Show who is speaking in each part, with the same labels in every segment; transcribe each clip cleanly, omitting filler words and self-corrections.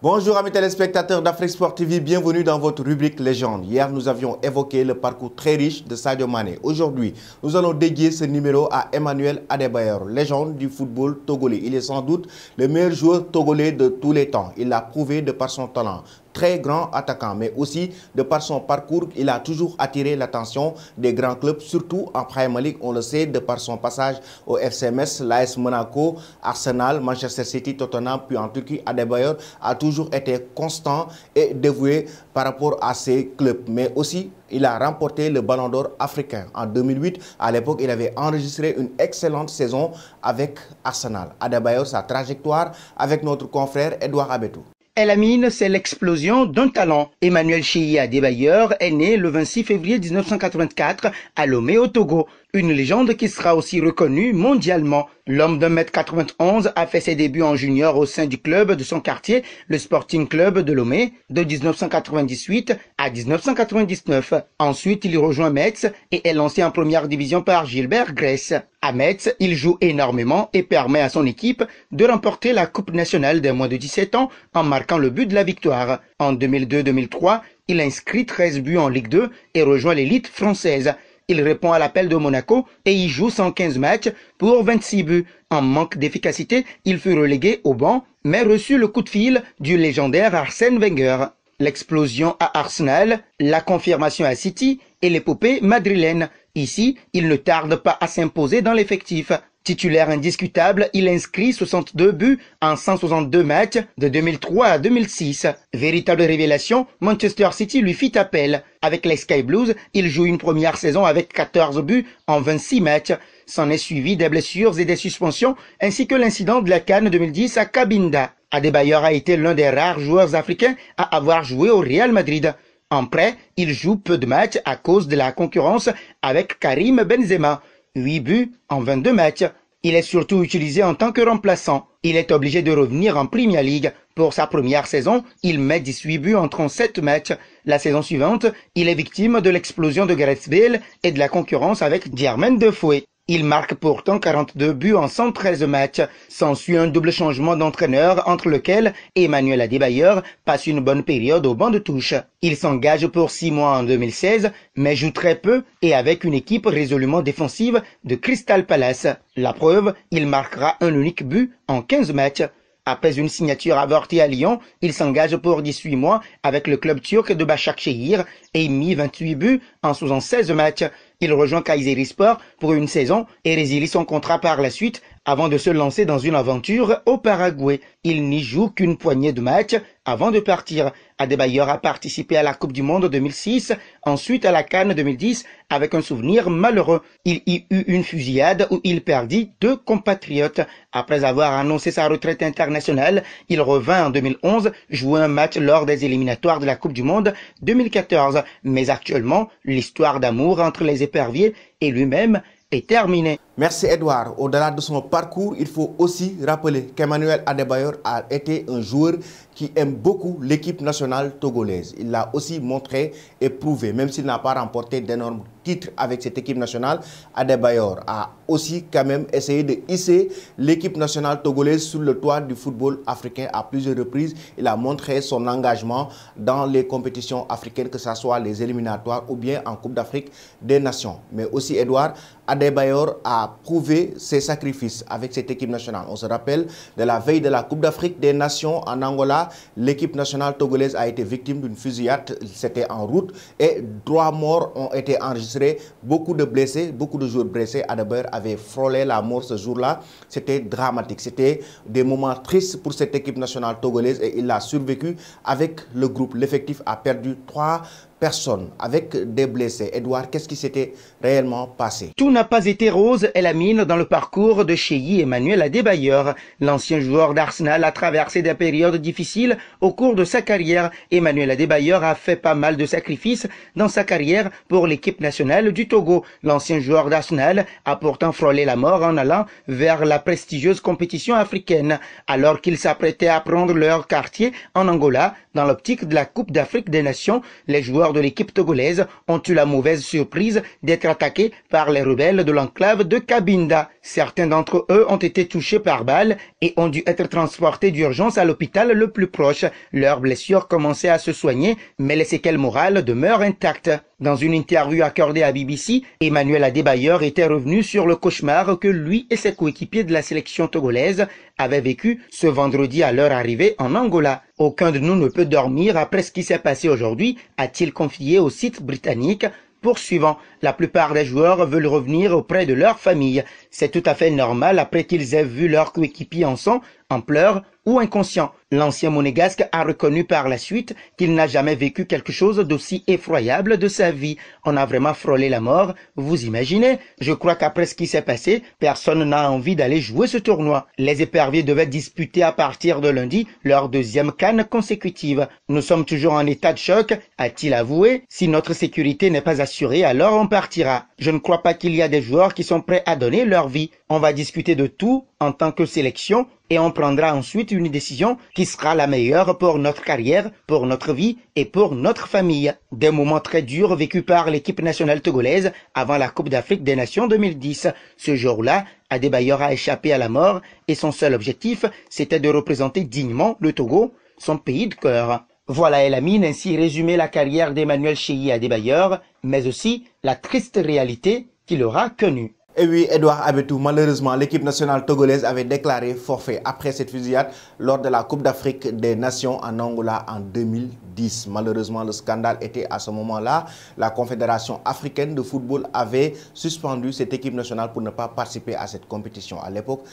Speaker 1: Bonjour amis téléspectateurs d'Afrique Sport TV, bienvenue dans votre rubrique Légende. Hier, nous avions évoqué le parcours très riche de Sadio Mané. Aujourd'hui, nous allons dédier ce numéro à Emmanuel Adebayor, légende du football togolais. Il est sans doute le meilleur joueur togolais de tous les temps. Il l'a prouvé de par son talent. Très grand attaquant, mais aussi de par son parcours, il a toujours attiré l'attention des grands clubs, surtout en Premier League. On le sait, de par son passage au FC Metz, l'AS Monaco, Arsenal, Manchester City, Tottenham, puis en Turquie. Adebayor a toujours été constant et dévoué par rapport à ses clubs, mais aussi il a remporté le Ballon d'Or africain en 2008. À l'époque, il avait enregistré une excellente saison avec Arsenal. Adebayor, sa trajectoire avec notre confrère Edouard Abetou.
Speaker 2: El Amin, c'est l'explosion d'un talent. Emmanuel Cheyi Adebayor est né le 26 février 1984 à Lomé au Togo. Une légende qui sera aussi reconnue mondialement. L'homme d'1m91 a fait ses débuts en junior au sein du club de son quartier, le Sporting Club de Lomé, de 1998 à 1999. Ensuite, il rejoint Metz et est lancé en première division par Gilbert Grèce. À Metz, il joue énormément et permet à son équipe de remporter la Coupe nationale des moins de 17 ans en marquant le but de la victoire. En 2002-2003, il inscrit 13 buts en Ligue 2 et rejoint l'élite française. Il répond à l'appel de Monaco et y joue 115 matchs pour 26 buts. En manque d'efficacité, il fut relégué au banc, mais reçut le coup de fil du légendaire Arsène Wenger. L'explosion à Arsenal, la confirmation à City et l'épopée madrilène. Ici, il ne tarde pas à s'imposer dans l'effectif. Titulaire indiscutable, il inscrit 62 buts en 162 matchs de 2003 à 2006. Véritable révélation, Manchester City lui fit appel. Avec les Sky Blues, il joue une première saison avec 14 buts en 26 matchs. S'en est suivi des blessures et des suspensions, ainsi que l'incident de la CAN 2010 à Cabinda. Adebayor a été l'un des rares joueurs africains à avoir joué au Real Madrid. En prêt, il joue peu de matchs à cause de la concurrence avec Karim Benzema. 8 buts en 22 matchs. Il est surtout utilisé en tant que remplaçant. Il est obligé de revenir en Premier League. Pour sa première saison, il met 18 buts en 37 matchs. La saison suivante, il est victime de l'explosion de Gareth Bale et de la concurrence avec Jermaine Defoe. Il marque pourtant 42 buts en 113 matchs. S'ensuit un double changement d'entraîneur entre lequel Emmanuel Adebayor passe une bonne période au banc de touche. Il s'engage pour 6 mois en 2016, mais joue très peu et avec une équipe résolument défensive de Crystal Palace. La preuve, il marquera un unique but en 15 matchs. Après une signature avortée à Lyon, il s'engage pour 18 mois avec le club turc de Başakşehir et mit 28 buts en 76 matchs. Il rejoint Kayserispor pour une saison et résilie son contrat par la suite avant de se lancer dans une aventure au Paraguay. Il n'y joue qu'une poignée de matchs avant de partir. Adebayor a participé à la Coupe du Monde 2006, ensuite à la CAN 2010 avec un souvenir malheureux. Il y eut une fusillade où il perdit 2 compatriotes. Après avoir annoncé sa retraite internationale, il revint en 2011 jouer un match lors des éliminatoires de la Coupe du Monde 2014. Mais actuellement, l'histoire d'amour entre les éperviers et lui-même est terminée.
Speaker 1: Merci Edouard. Au-delà de son parcours, il faut aussi rappeler qu'Emmanuel Adebayor a été un joueur qui aime beaucoup l'équipe nationale togolaise. Il l'a aussi montré et prouvé, même s'il n'a pas remporté d'énormes titres avec cette équipe nationale. Adebayor a aussi quand même essayé de hisser l'équipe nationale togolaise sur le toit du football africain à plusieurs reprises. Il a montré son engagement dans les compétitions africaines, que ce soit les éliminatoires ou bien en Coupe d'Afrique des Nations. Mais aussi Edouard, Adebayor a prouvé ses sacrifices avec cette équipe nationale. On se rappelle de la veille de la Coupe d'Afrique des Nations en Angola, l'équipe nationale togolaise a été victime d'une fusillade. C'était en route et 3 morts ont été enregistrés, beaucoup de blessés, beaucoup de joueurs blessés. Adebayor avait frôlé la mort ce jour-là. C'était dramatique. C'était des moments tristes pour cette équipe nationale togolaise et il a survécu avec le groupe. L'effectif a perdu 3 personnes avec des blessés. Edouard, qu'est-ce qui s'était réellement passé?
Speaker 2: Tout n'a pas été rose, El Amin, dans le parcours de Cheyi Emmanuel Adebayor. L'ancien joueur d'Arsenal a traversé des périodes difficiles au cours de sa carrière. Emmanuel Adebayor a fait pas mal de sacrifices dans sa carrière pour l'équipe nationale du Togo. L'ancien joueur d'Arsenal a pourtant frôlé la mort en allant vers la prestigieuse compétition africaine, alors qu'il s'apprêtait à prendre leur quartier en Angola dans l'optique de la Coupe d'Afrique des Nations. Les joueurs joueurs de l'équipe togolaise ont eu la mauvaise surprise d'être attaqués par les rebelles de l'enclave de Cabinda. Certains d'entre eux ont été touchés par balle et ont dû être transportés d'urgence à l'hôpital le plus proche. Leurs blessures commençaient à se soigner, mais les séquelles morales demeurent intactes. Dans une interview accordée à BBC, Emmanuel Adebayor était revenu sur le cauchemar que lui et ses coéquipiers de la sélection togolaise avaient vécu ce vendredi à leur arrivée en Angola. Aucun de nous ne peut dormir après ce qui s'est passé aujourd'hui, a-t-il confié au site britannique. Poursuivant, la plupart des joueurs veulent revenir auprès de leur famille. C'est tout à fait normal après qu'ils aient vu leurs coéquipiers en sang, en pleurs ou inconscients. L'ancien monégasque a reconnu par la suite qu'il n'a jamais vécu quelque chose d'aussi effroyable de sa vie. On a vraiment frôlé la mort, vous imaginez? Je crois qu'après ce qui s'est passé, personne n'a envie d'aller jouer ce tournoi. Les éperviers devaient disputer à partir de lundi leur deuxième CAN consécutive. Nous sommes toujours en état de choc, a-t-il avoué. Si notre sécurité n'est pas assurée, alors on partira. Je ne crois pas qu'il y a des joueurs qui sont prêts à donner leur vie. On va discuter de tout en tant que sélection et on prendra ensuite une décision qui sera la meilleure pour notre carrière, pour notre vie et pour notre famille. Des moments très durs vécus par l'équipe nationale togolaise avant la Coupe d'Afrique des Nations 2010. Ce jour-là, Adebayor a échappé à la mort et son seul objectif, c'était de représenter dignement le Togo, son pays de cœur. Voilà Elamine ainsi résumé la carrière d'Emmanuel Cheyi Adebayor, mais aussi la triste réalité qu'il aura connue.
Speaker 1: Et oui, Edouard Abetou, malheureusement, l'équipe nationale togolaise avait déclaré forfait après cette fusillade lors de la Coupe d'Afrique des Nations en Angola en 2010. Malheureusement, le scandale était à ce moment-là. La Confédération africaine de football avait suspendu cette équipe nationale pour ne pas participer à cette compétition. À l'époque,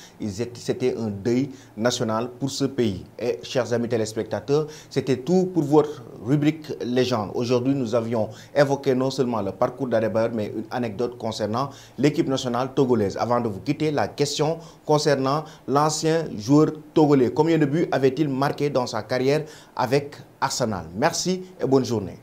Speaker 1: c'était un deuil national pour ce pays. Et chers amis téléspectateurs, c'était tout pour votre rubrique Légende. Aujourd'hui, nous avions évoqué non seulement le parcours d'Adebayor, mais une anecdote concernant l'équipe nationale togolaise. Avant de vous quitter, la question concernant l'ancien joueur togolais. Combien de buts avait-il marqué dans sa carrière avec Arsenal? Merci et bonne journée.